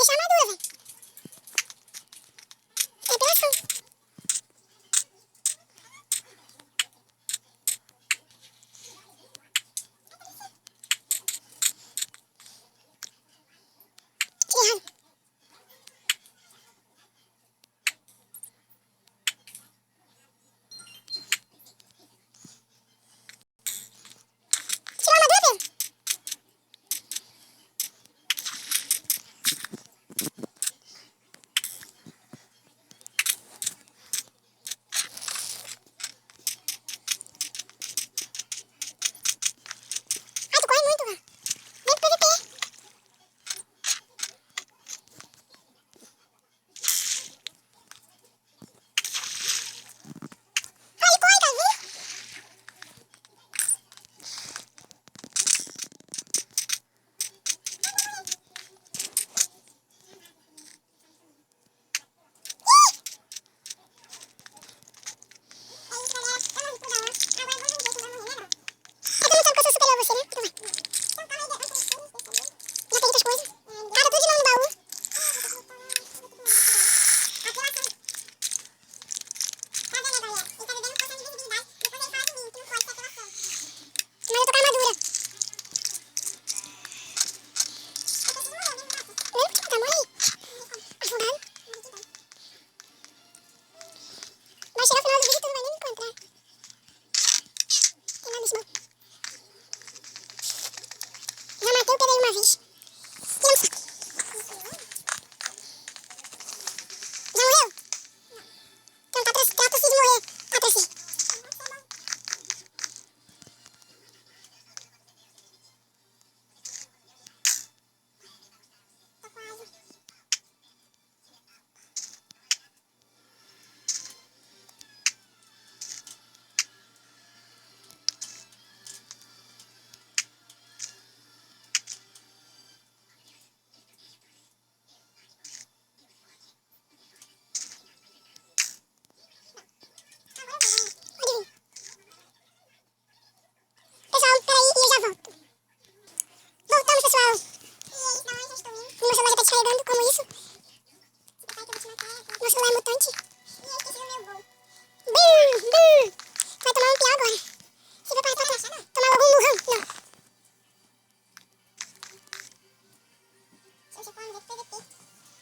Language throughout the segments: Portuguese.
deixar madura, velho. É apelação. Tirei errado. Tirou a madura, Pedro? Ai, tu corre muito, velho. Vem pro PVP. Aí, corre, cara, viu? É que eu não sabe que eu sou superior a você, né? Então vai. Já peguei tuas coisas. Cara, tudo de novo no baú. Mas eu tô com a armadura. Lembra que tá morrendo? Afundado. Vai chegar o final do vídeo e tu não vai nem me encontrar. Tem nada disso não. Já matei o Pedro aí uma vez. Tira no saco. Já morreu? Então tá possível de morrer. Tá possível. Pode vir. Pessoal, peraí e eu já volto. Voltamos, pessoal. E meu celular já tá descarregando, como isso? Meu celular é mutante. Bum, bum. Vai tomar um piau agora. Se prepara pra tomar logo um murrão. Não.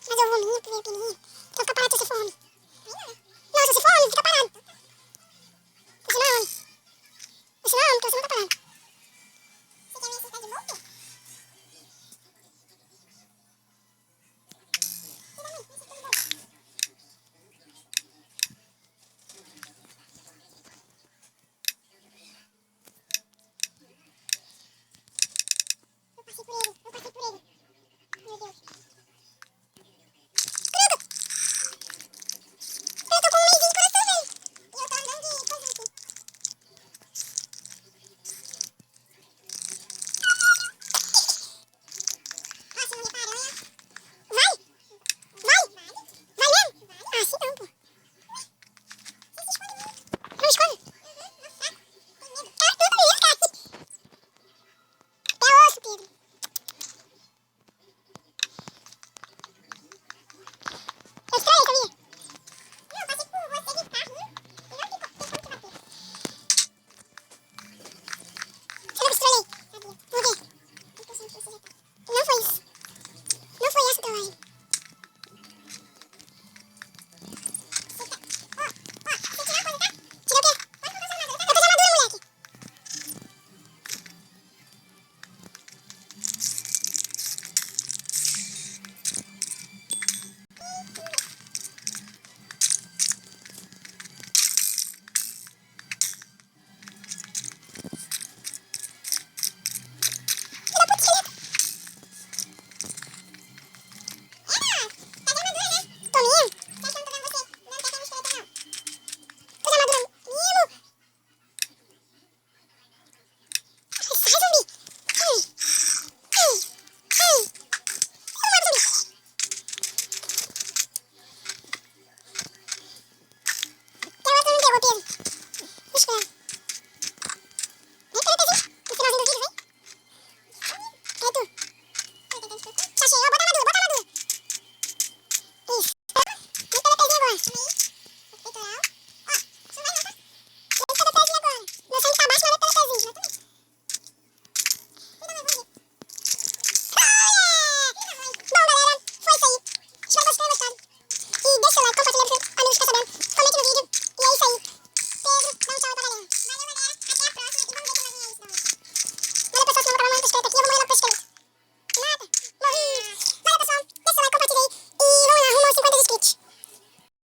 Mas eu vou minha, pequenininha. Então fica parado se você for homem. Não, se você for homem, fica parado. Você não é homem. Você não é homem, então você não tá parado. Você quer me assustar de volta? Eu passei por ele. Meu Deus. Eu tô com um mêsinho de coração, velho. E eu tô andando de coisa aqui. Nossa, não repara, olha. Vai? Vai? Vai mesmo? Ah, se não, pô. Não esconde? Ah, tudo mesmo, cara. É osso, Pedro.